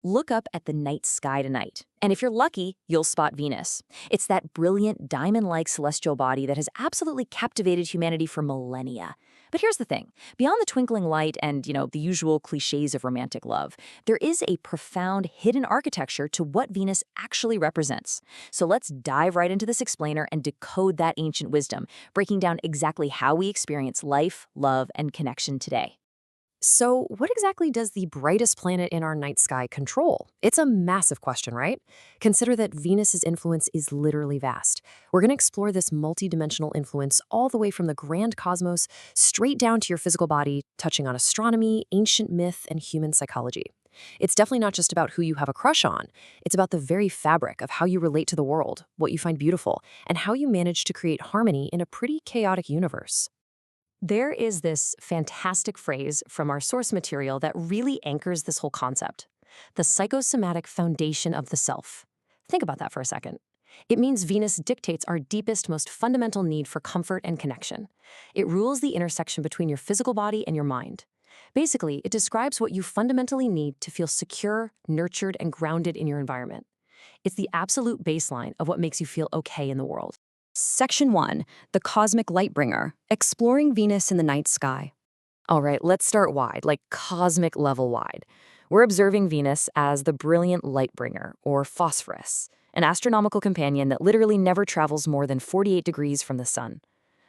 Look up at the night sky tonight, and if you're lucky, you'll spot Venus. It's that brilliant, diamond-like celestial body that has absolutely captivated humanity for millennia. But here's the thing. Beyond the twinkling light and, the usual cliches of romantic love, there is a profound hidden architecture to what Venus actually represents. So let's dive right into this explainer and decode that ancient wisdom, breaking down exactly how we experience life, love, and connection today. So, what exactly does the brightest planet in our night sky control? It's a massive question, right? Consider that Venus's influence is literally vast. We're going to explore this multidimensional influence all the way from the grand cosmos straight down to your physical body, touching on astronomy, ancient myth, and human psychology. It's definitely not just about who you have a crush on. It's about the very fabric of how you relate to the world, what you find beautiful, and how you manage to create harmony in a pretty chaotic universe. There is this fantastic phrase from our source material that really anchors this whole concept: the psychosomatic foundation of the self. Think about that for a second. It means Venus dictates our deepest, most fundamental need for comfort and connection. It rules the intersection between your physical body and your mind. Basically, it describes what you fundamentally need to feel secure, nurtured, and grounded in your environment. It's the absolute baseline of what makes you feel okay in the world. Section 1, the cosmic light bringer, exploring Venus in the night sky. All right, let's start wide, like cosmic level wide. We're observing Venus as the brilliant light bringer, or phosphorus, an astronomical companion that literally never travels more than 48 degrees from the sun.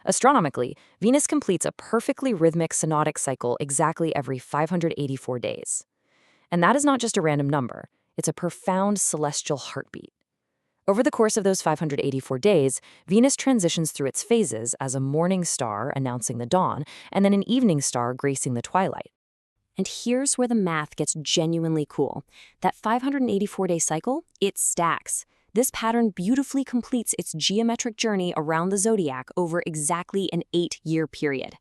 Astronomically, Venus completes a perfectly rhythmic synodic cycle exactly every 584 days. And that is not just a random number, it's a profound celestial heartbeat. Over the course of those 584 days, Venus transitions through its phases as a morning star announcing the dawn, and then an evening star gracing the twilight. And here's where the math gets genuinely cool. That 584-day cycle, it stacks. This pattern beautifully completes its geometric journey around the zodiac over exactly an 8-year period.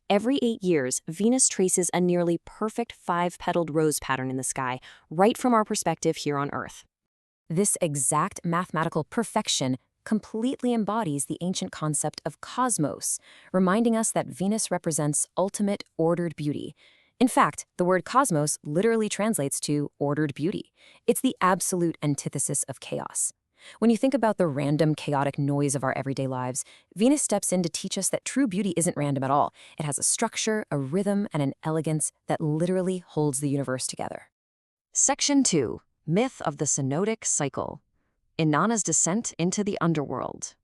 Every 8 years, Venus traces a nearly perfect 5-petaled rose pattern in the sky, right from our perspective here on Earth. This exact mathematical perfection completely embodies the ancient concept of cosmos, reminding us that Venus represents ultimate ordered beauty. In fact, the word cosmos literally translates to ordered beauty. It's the absolute antithesis of chaos. When you think about the random, chaotic noise of our everyday lives, Venus steps in to teach us that true beauty isn't random at all. It has a structure, a rhythm, and an elegance that literally holds the universe together. Section 2, myth of the synodic cycle, Inanna's descent into the underworld.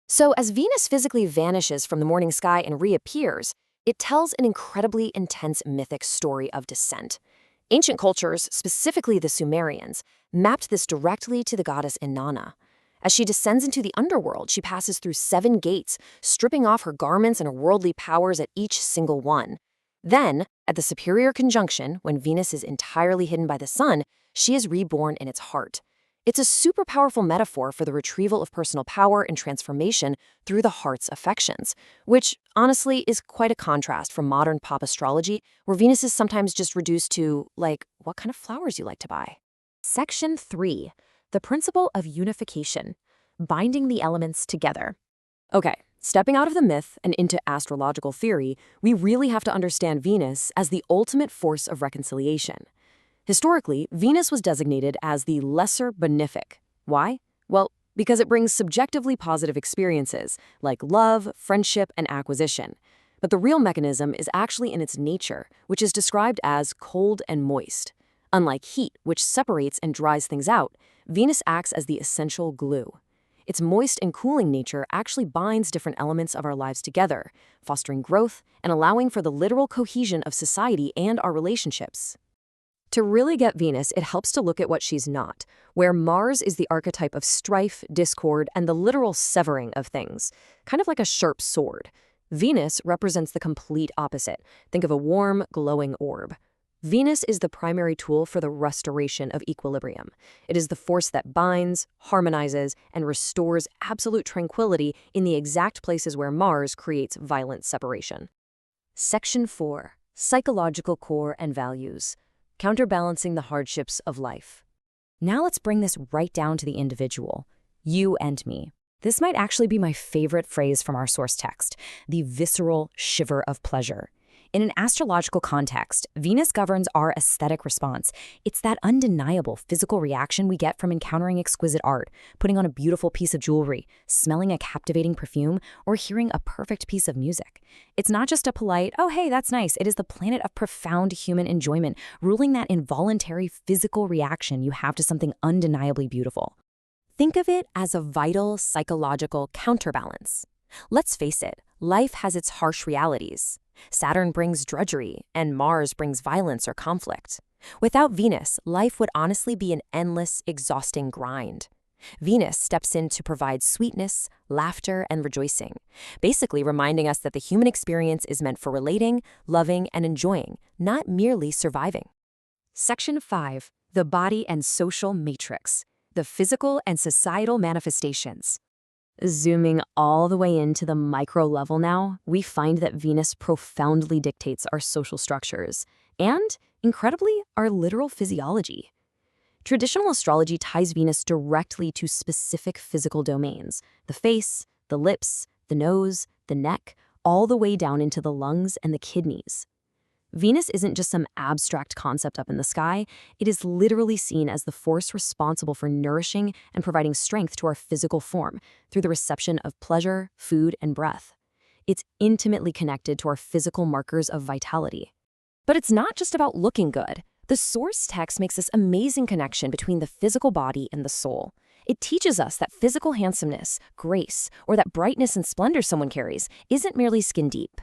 So as Venus physically vanishes from the morning sky and reappears, it tells an incredibly intense mythic story of descent. Ancient cultures, specifically the Sumerians, mapped this directly to the goddess Inanna. As she descends into the underworld, she passes through 7 gates, stripping off her garments and her worldly powers at each single one. Then, at the superior conjunction, when Venus is entirely hidden by the sun, she is reborn in its heart. It's a super powerful metaphor for the retrieval of personal power and transformation through the heart's affections, which, honestly, is quite a contrast from modern pop astrology, where Venus is sometimes just reduced to, like, what kind of flowers you like to buy. Section 3, the principle of unification, binding the elements together. Okay, stepping out of the myth and into astrological theory, we really have to understand Venus as the ultimate force of reconciliation. Historically, Venus was designated as the lesser benefic. Why? Well, because it brings subjectively positive experiences, like love, friendship, and acquisition. But the real mechanism is actually in its nature, which is described as cold and moist. Unlike heat, which separates and dries things out, Venus acts as the essential glue. Its moist and cooling nature actually binds different elements of our lives together, fostering growth and allowing for the literal cohesion of society and our relationships. To really get Venus, it helps to look at what she's not, where Mars is the archetype of strife, discord, and the literal severing of things, kind of like a sharp sword. Venus represents the complete opposite. Think of a warm, glowing orb. Venus is the primary tool for the restoration of equilibrium. It is the force that binds, harmonizes, and restores absolute tranquility in the exact places where Mars creates violent separation. Section 4, psychological core and values, counterbalancing the hardships of life. Now let's bring this right down to the individual, you and me. This might actually be my favorite phrase from our source text, the visceral shiver of pleasure. In an astrological context, Venus governs our aesthetic response. It's that undeniable physical reaction we get from encountering exquisite art, putting on a beautiful piece of jewelry, smelling a captivating perfume, or hearing a perfect piece of music. It's not just a polite, oh hey, that's nice. It is the planet of profound human enjoyment, ruling that involuntary physical reaction you have to something undeniably beautiful. Think of it as a vital psychological counterbalance. Let's face it, life has its harsh realities. Saturn brings drudgery, and Mars brings violence or conflict. Without Venus, life would honestly be an endless, exhausting grind. Venus steps in to provide sweetness, laughter, and rejoicing, basically reminding us that the human experience is meant for relating, loving, and enjoying, not merely surviving. Section 5. The Body and Social Matrix. The Physical and Societal Manifestations. Zooming all the way into the micro level now, we find that Venus profoundly dictates our social structures and, incredibly, our literal physiology. Traditional astrology ties Venus directly to specific physical domains: the face, the lips, the nose, the neck, all the way down into the lungs and the kidneys. Venus isn't just some abstract concept up in the sky, it is literally seen as the force responsible for nourishing and providing strength to our physical form through the reception of pleasure, food, and breath. It's intimately connected to our physical markers of vitality. But it's not just about looking good. The source text makes this amazing connection between the physical body and the soul. It teaches us that physical handsomeness, grace, or that brightness and splendor someone carries isn't merely skin deep.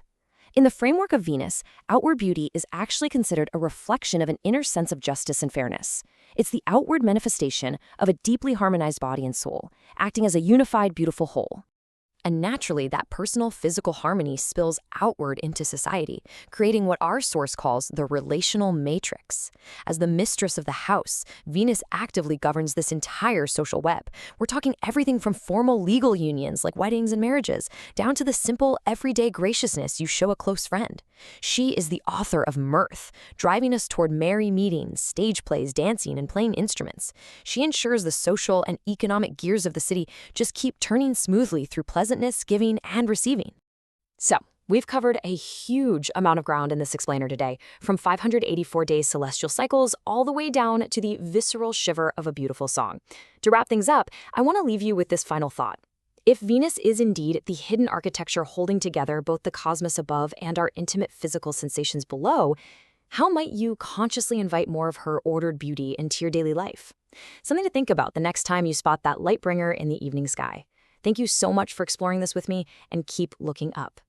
In the framework of Venus, outward beauty is actually considered a reflection of an inner sense of justice and fairness. It's the outward manifestation of a deeply harmonized body and soul, acting as a unified, beautiful whole. And naturally, that personal physical harmony spills outward into society, creating what our source calls the relational matrix. As the mistress of the house, Venus actively governs this entire social web. We're talking everything from formal legal unions like weddings and marriages, down to the simple, everyday graciousness you show a close friend. She is the author of mirth, driving us toward merry meetings, stage plays, dancing, and playing instruments. She ensures the social and economic gears of the city just keep turning smoothly through pleasantness, giving, and receiving. So, we've covered a huge amount of ground in this explainer today, from 584 days celestial cycles all the way down to the visceral shiver of a beautiful song. To wrap things up, I want to leave you with this final thought. If Venus is indeed the hidden architecture holding together both the cosmos above and our intimate physical sensations below, how might you consciously invite more of her ordered beauty into your daily life? Something to think about the next time you spot that light bringer in the evening sky. Thank you so much for exploring this with me, and keep looking up.